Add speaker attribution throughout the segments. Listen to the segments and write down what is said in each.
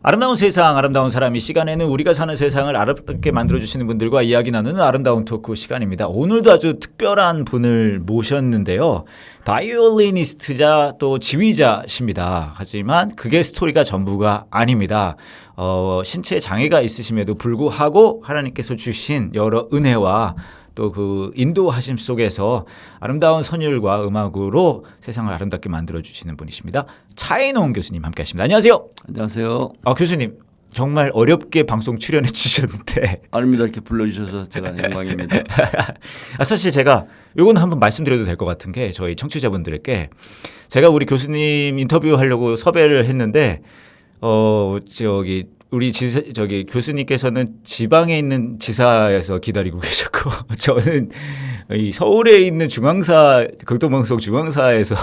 Speaker 1: 아름다운 세상, 아름다운 사람. 이 시간에는 우리가 사는 세상을 아름답게 만들어주시는 분들과 이야기 나누는 아름다운 토크 시간입니다. 오늘도 아주 특별한 분을 모셨는데요. 바이올리니스트자 또 지휘자십니다. 하지만 그게 스토리가 전부가 아닙니다. 신체 장애가 있으심에도 불구하고 하나님께서 주신 여러 은혜와 또 그 인도하심 속에서 아름다운 선율과 음악으로 세상을 아름답게 만들어주시는 분이십니다. 차인홍 교수님 함께하십니다. 안녕하세요.
Speaker 2: 안녕하세요.
Speaker 1: 교수님 정말 어렵게 방송 출연해 주셨는데
Speaker 2: 아닙니다. 이렇게 불러주셔서 제가 영광입니다.
Speaker 1: 사실 제가 요거는 한번 말씀드려도 될 것 같은 게 저희 청취자분들께 제가 우리 교수님 인터뷰하려고 섭외를 했는데 우리 교수님께서는 지방에 있는 지사에서 기다리고 계셨고 저는 이 서울에 있는 중앙사 극동방송 중앙사에서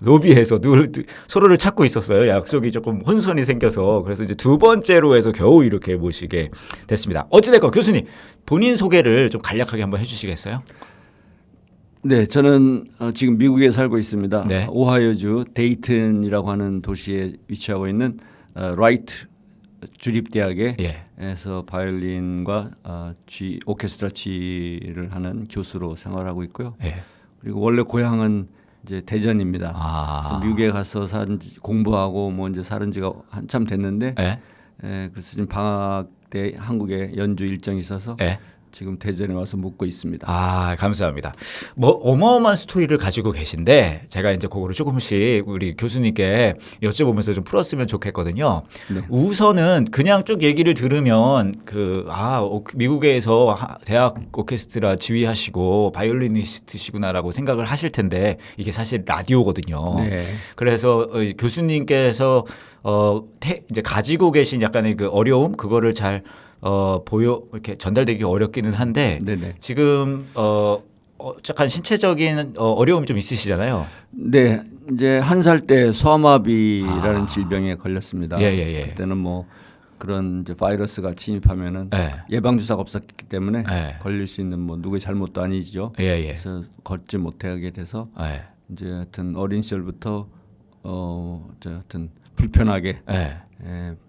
Speaker 1: 로비에서 서로를 찾고 있었어요. 약속이 조금 혼선이 생겨서 그래서 이제 두 번째로 해서 겨우 이렇게 모시게 됐습니다. 어찌됐건 교수님 본인 소개를 좀 간략하게 한번 해주시겠어요?
Speaker 2: 네, 저는 지금 미국에 살고 있습니다.
Speaker 1: 네.
Speaker 2: 오하이오주 데이튼이라고 하는 도시에 위치하고 있는 라이트 주립대학에서 바이올린과 오케스트라 지휘를 하는 교수로 생활하고 있고요. 그리고 원래 고향은 이제 대전입니다. 그래서 미국에 가서 공부하고 뭐 이제 사는 지가 한참 됐는데, 그래서 지금 방학 때 한국에 연주 일정이 있어서 지금 대전에 와서 묵고 있습니다.
Speaker 1: 감사합니다. 뭐 어마어마한 스토리를 가지고 계신데 제가 이제 그거를 조금씩 우리 교수님께 여쭤보면서 좀 풀었으면 좋겠거든요. 네. 우선은 그냥 쭉 얘기를 들으면 미국에서 대학 오케스트라 지휘하시고 바이올리니스트시구나라고 생각을 하실 텐데 이게 사실 라디오거든요. 네. 그래서 교수님께서 이제 가지고 계신 약간의 그 어려움 그거를 잘 이렇게 전달되기 어렵기는 한데 네네. 지금 약간 신체적인 어려움이 좀 있으시잖아요.
Speaker 2: 네, 이제 한 살 때 소아마비라는 질병에 걸렸습니다. 그때는 뭐 그런 이제 바이러스가 침입하면은 예방 주사가 없었기 때문에 걸릴 수 있는 뭐 누구의 잘못도 아니죠. 그래서 걷지 못하게 돼서 이제 하여튼 어린 시절부터 하여튼 불편하게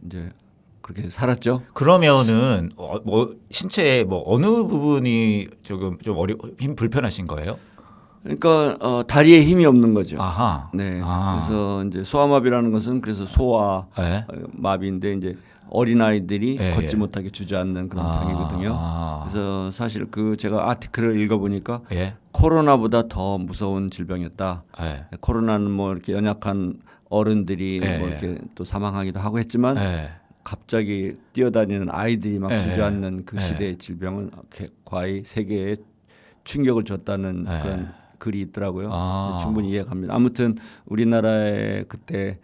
Speaker 2: 이제 그렇게 살았죠. 그러면은
Speaker 1: 신체의 어느 부분이 조금 좀 불편하신 거예요?
Speaker 2: 그러니까 다리에 힘이 없는 거죠.
Speaker 1: 네.
Speaker 2: 그래서 이제 소아마비라는 것은 그래서 소아 마비인데 이제 어린 아이들이 걷지 못하게 주저앉는 그런 병이거든요. 그래서 사실 제가 아티클을 읽어보니까 코로나보다 더 무서운 질병이었다. 코로나는 뭐 이렇게 연약한 어른들이 뭐 이렇게 또 사망하기도 하고 했지만. 갑자기 뛰어다니는 아이들이 막 주저앉는 그 시대의 질병은 과히 세계에 충격을 줬다는 그런 글이 있더라고요. 충분히 이해갑니다. 아무튼 우리나라에 그때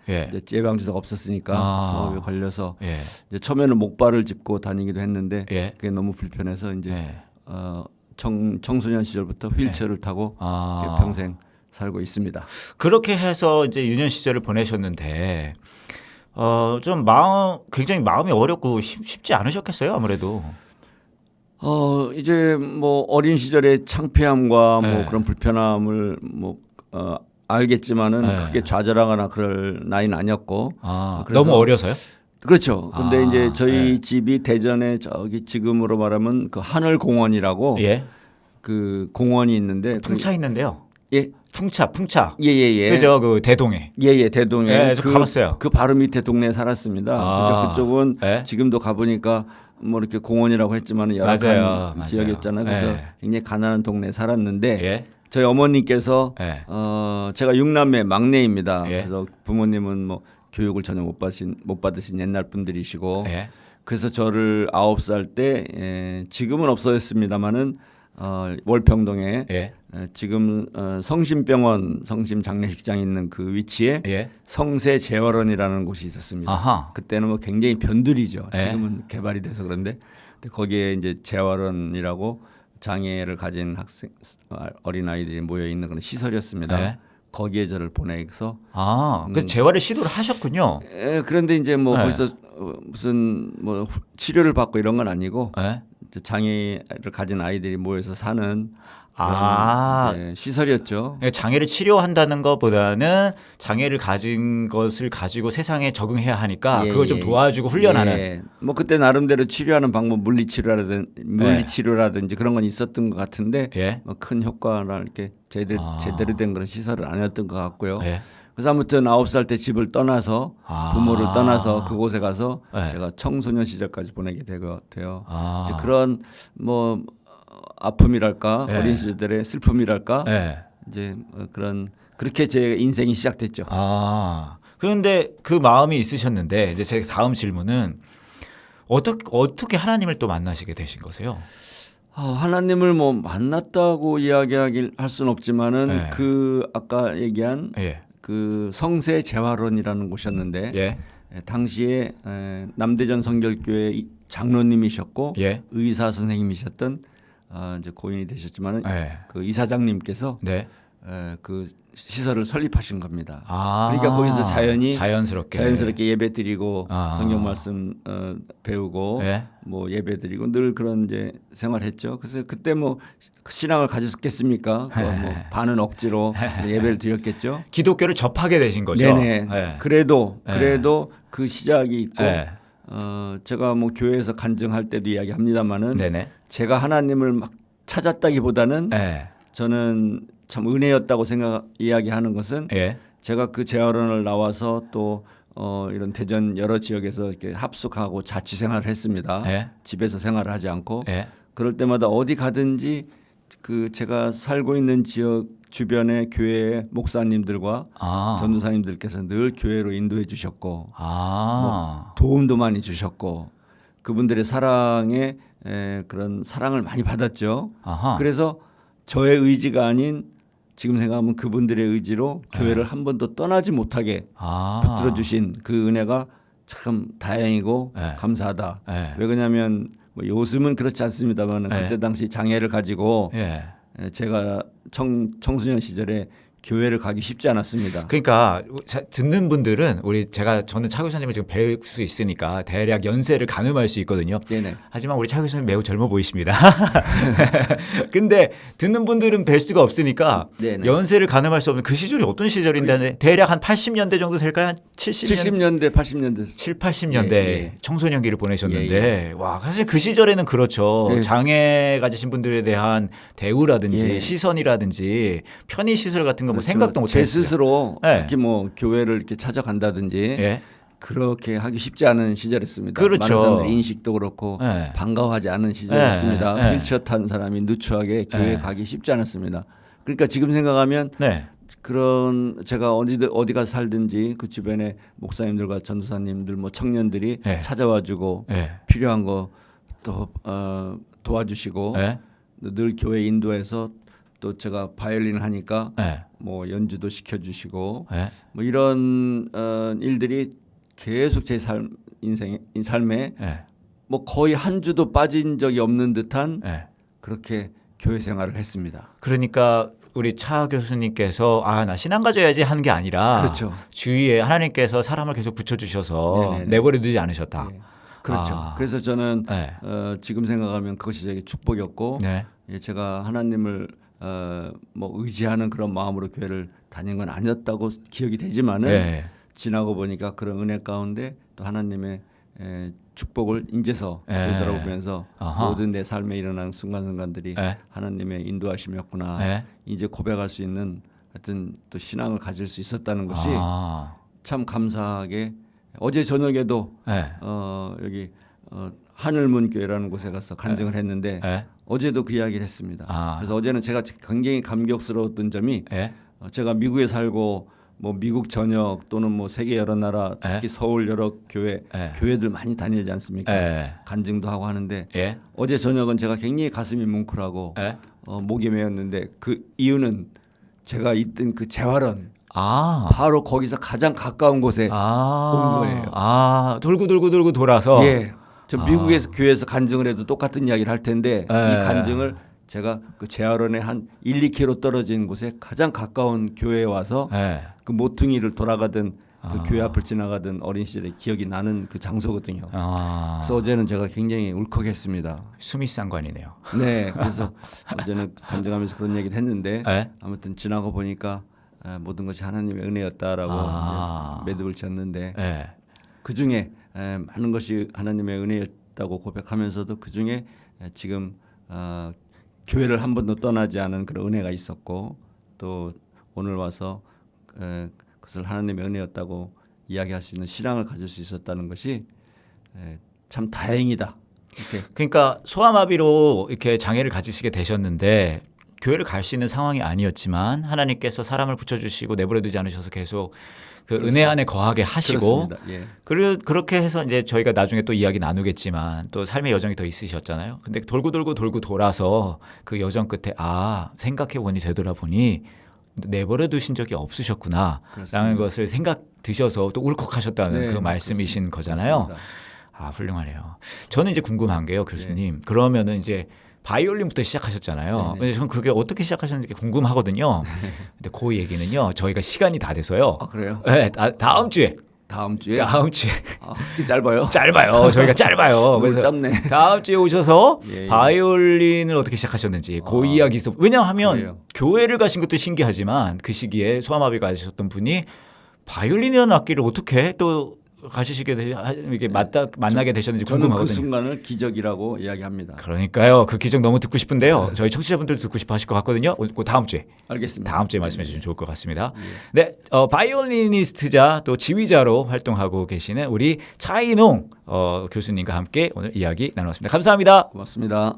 Speaker 2: 예방 주사가 없었으니까 소아마비에 걸려서 이제 처음에는 목발을 짚고 다니기도 했는데 그게 너무 불편해서 이제 청소년 시절부터 휠체어를 타고 평생 살고 있습니다.
Speaker 1: 그렇게 해서 이제 유년 시절을 보내셨는데. 좀 굉장히 마음이 어렵고 쉽지 않으셨겠어요, 아무래도.
Speaker 2: 이제 뭐 어린 시절의 창피함과 뭐 그런 불편함을 알겠지만은 크게 좌절하거나 그럴 나이는 아니었고.
Speaker 1: 너무 어려서요?
Speaker 2: 그렇죠. 근데 이제 저희 집이 대전에 지금으로 말하면 그 하늘공원이라고 그 공원이 있는데
Speaker 1: 풍차 있는데요. 풍차.
Speaker 2: 그죠,
Speaker 1: 그 대동에.
Speaker 2: 대동에.
Speaker 1: 저 가봤어요.
Speaker 2: 그 바로 밑에 동네에 살았습니다. 그러니까 그쪽은 지금도 가보니까 뭐 이렇게 공원이라고 했지만 열악한 지역이었잖아요. 그래서 굉장히 가난한 동네에 살았는데 저희 어머니께서 제가 6남매 막내입니다. 그래서 부모님은 뭐 교육을 전혀 못 받으신 옛날 분들이시고 그래서 저를 9살 때 지금은 없어졌습니다마는 월평동에 지금 성심병원 성심장례식장이 있는 그 위치에 성세재활원이라는 곳이 있었습니다. 그때는 뭐 굉장히 변두리죠. 지금은 개발이 돼서 그런데 거기에 이제 재활원이라고 장애를 가진 어린 아이들이 모여 있는 그런 시설이었습니다. 거기에 저를 보내서
Speaker 1: 그래서 재활의 시도를 하셨군요.
Speaker 2: 그런데 이제 뭐 거기서 무슨 뭐 치료를 받고 이런 건 아니고
Speaker 1: 네?
Speaker 2: 장애를 가진 아이들이 모여서 사는
Speaker 1: 아,
Speaker 2: 시설이었죠.
Speaker 1: 장애를 치료한다는 것보다는 장애를 가진 것을 가지고 세상에 적응해야 하니까 그걸 좀 도와주고 훈련하는.
Speaker 2: 뭐 그때 나름대로 치료하는 방법 물리치료라든지 그런 건 있었던 것 같은데 뭐 큰 효과나 이렇게 제대로 된 그런 시설은 아니었던 것 같고요. 그래서 아무튼 9살 때 집을 떠나서 부모를 떠나서 그곳에 가서 제가 청소년 시절까지 보내게 돼요. 이제 그런 뭐 아픔이랄까 어린 시절의 슬픔이랄까 이제 그렇게 제 인생이 시작됐죠.
Speaker 1: 그런데 그 마음이 있으셨는데 이제 제 다음 질문은 어떻게 하나님을 또 만나시게 되신 거세요?
Speaker 2: 하나님을 뭐 만났다고 할 수는 없지만은 그 아까 얘기한 그 성세 재활원이라는 곳이었는데 당시에 남대전 성결교회 장로님이셨고 의사 선생님이셨던 이제 고인이 되셨지만은 그 이사장님께서 그 시설을 설립하신 겁니다. 그러니까 거기서 자연스럽게 예배드리고 성경 말씀 배우고 뭐 예배드리고 늘 그런 이제 생활했죠. 그래서 그때 뭐 신앙을 가졌겠습니까? 뭐 반은 억지로 예배를 드렸겠죠.
Speaker 1: 기독교를 접하게 되신 거죠.
Speaker 2: 네네. 그래도 그 시작이 있고 제가 뭐 교회에서 간증할 때도 이야기합니다만은 제가 하나님을 막 찾았다기보다는 저는 참 은혜였다고 이야기하는 것은 제가 그 재활원을 나와서 또 이런 대전 여러 지역에서 이렇게 합숙하고 자취 생활을 했습니다. 집에서 생활을 하지 않고 그럴 때마다 어디 가든지 그 제가 살고 있는 지역 주변의 교회 목사님들과 전도사님들께서 늘 교회로 인도해 주셨고 뭐 도움도 많이 주셨고 그분들의 사랑에 그런 사랑을 많이 받았죠. 그래서 저의 의지가 아닌 지금 생각하면 그분들의 의지로 교회를 한 번도 떠나지 못하게 붙들어 주신 그 은혜가 참 다행이고 감사하다. 왜 그러냐면 뭐 요즘은 그렇지 않습니다만 그때 당시 장애를 가지고 제가 청소년 시절에 교회를 가기 쉽지 않았습니다.
Speaker 1: 그러니까 듣는 분들은 저는 차 교수님을 지금 뵐 수 있으니까 대략 연세를 가늠할 수 있거든요. 하지만 우리 차 교수님 매우 젊어 보이십니다. 근데 듣는 분들은 뵐 수가 없으니까 연세를 가늠할 수 없는 그 시절이 어떤 시절인데 대략 한 80년대 정도 될까요? 한
Speaker 2: 70년대, 80년대.
Speaker 1: 7, 80년대 청소년기를 보내셨는데 와 사실 그 시절에는 그렇죠. 장애 가지신 분들에 대한 대우라든지 시선이라든지 편의시설 같은 거 뭐 생각도 못 했어요.
Speaker 2: 제 스스로 특히 뭐 교회를 이렇게 찾아간다든지 그렇게 하기 쉽지 않은 시절이었습니다.
Speaker 1: 그렇죠.
Speaker 2: 많은 사람들이 인식도 그렇고 반가워하지 않은 시절이었습니다. 휠체어 탄 사람이 누추하게 교회에 가기 쉽지 않았습니다. 그러니까 지금 생각하면 그런 제가 어디 가서 살든지 그 주변에 목사님들과 전도사님들 뭐 청년들이 찾아와주고 필요한 거 또 도와주시고 늘 교회 인도해서 또 제가 바이올린을 하니까 뭐 연주도 시켜주시고 뭐 이런 일들이 계속 제 삶에 뭐 거의 한 주도 빠진 적이 없는 듯한 그렇게 교회 생활을 했습니다.
Speaker 1: 그러니까 우리 차 교수님께서 나 신앙 가져야지 하는 게 아니라 주위에 하나님께서 사람을 계속 붙여주셔서 내버려 두지 않으셨다.
Speaker 2: 그렇죠. 그래서 저는 지금 생각하면 그것이 제게 축복이었고 제가 하나님을 뭐 의지하는 그런 마음으로 교회를 다닌 건 아니었다고 기억이 되지만은 지나고 보니까 그런 은혜 가운데 또 하나님의 축복을 인제서 되돌아보면서 모든 내 삶에 일어나는 순간순간들이 하나님의 인도하심이었구나. 이제 고백할 수 있는 하여튼 또 신앙을 가질 수 있었다는 것이 참 감사하게 어제 저녁에도 여기 하늘문 교회라는 곳에 가서 간증을 했는데 어제도 그 이야기를 했습니다. 그래서 어제는 제가 굉장히 감격스러웠던 점이 제가 미국에 살고 뭐 미국 전역 또는 뭐 세계 여러 나라 특히 서울 여러 교회들 많이 다니지 않습니까? 간증도 하고 하는데 어제 저녁은 제가 굉장히 가슴이 뭉클하고 목이 메었는데 그 이유는 제가 있던 그 재활원 바로 거기서 가장 가까운 곳에 온 거예요.
Speaker 1: 돌고 돌아서
Speaker 2: 저 미국에서 교회에서 간증을 해도 똑같은 이야기를 할 텐데 이 간증을 제가 그 재활원에 한 1, 2km 떨어진 곳에 가장 가까운 교회에 와서 그 모퉁이를 돌아가던 그 교회 앞을 지나가던 어린 시절의 기억이 나는 그 장소거든요. 그래서 어제는 제가 굉장히 울컥했습니다.
Speaker 1: 수미상관이네요.
Speaker 2: 네, 그래서 어제는 간증하면서 그런 얘기를 했는데 아무튼 지나고 보니까 모든 것이 하나님의 은혜였다라고 이제 매듭을 지었는데 그 중에 많은 것이 하나님의 은혜였다고 고백하면서도 그 중에 지금 교회를 한 번도 떠나지 않은 그런 은혜가 있었고 또 오늘 와서 그것을 하나님의 은혜였다고 이야기할 수 있는 신앙을 가질 수 있었다는 것이 참 다행이다. 이렇게.
Speaker 1: 그러니까 소아마비로 이렇게 장애를 가지시게 되셨는데 교회를 갈 수 있는 상황이 아니었지만 하나님께서 사람을 붙여주시고 내버려두지 않으셔서 계속 그
Speaker 2: 그렇습니다.
Speaker 1: 은혜 안에 거하게 하시고
Speaker 2: 예.
Speaker 1: 그리고 그렇게 해서 이제 저희가 나중에 또 이야기 나누겠지만 또 삶의 여정이 더 있으셨잖아요. 근데 돌고 돌아서 그 여정 끝에 생각해 보니 되돌아보니 내버려 두신 적이 없으셨구나라는
Speaker 2: 그렇습니다.
Speaker 1: 것을 생각 드셔서 또 울컥하셨다는 그 말씀이신 거잖아요.
Speaker 2: 그렇습니다.
Speaker 1: 훌륭하네요. 저는 이제 궁금한 게요, 교수님. 그러면은 이제 바이올린부터 시작하셨잖아요. 근데 저는 그게 어떻게 시작하셨는지 궁금하거든요. 근데 그 얘기는요, 저희가 시간이 다 돼서요.
Speaker 2: 그래요?
Speaker 1: 네, 다음 주에.
Speaker 2: 다음 주에? 그게 짧아요?
Speaker 1: 짧아요. 저희가 짧아요.
Speaker 2: 너무
Speaker 1: 그래서
Speaker 2: 짧네.
Speaker 1: 다음 주에 오셔서
Speaker 2: 예.
Speaker 1: 바이올린을 어떻게 시작하셨는지 그 이야기 있어. 왜냐하면
Speaker 2: 그래요.
Speaker 1: 교회를 가신 것도 신기하지만 그 시기에 소아마비 가셨던 분이 바이올린이라는 악기를 어떻게 또 가시게 이게 만나게 되셨는지
Speaker 2: 저는
Speaker 1: 궁금하거든요.
Speaker 2: 그 순간을 기적이라고 이야기합니다.
Speaker 1: 그러니까요. 그 기적 너무 듣고 싶은데요. 저희 청취자분들도 듣고 싶어 하실 것 같거든요. 그 다음 주에.
Speaker 2: 알겠습니다.
Speaker 1: 다음 주에 말씀해 주시면 좋을 것 같습니다. 네, 바이올리니스트자 또 지휘자로 활동하고 계시는 우리 차인홍 교수님과 함께 오늘 이야기 나눴습니다. 감사합니다.
Speaker 2: 고맙습니다.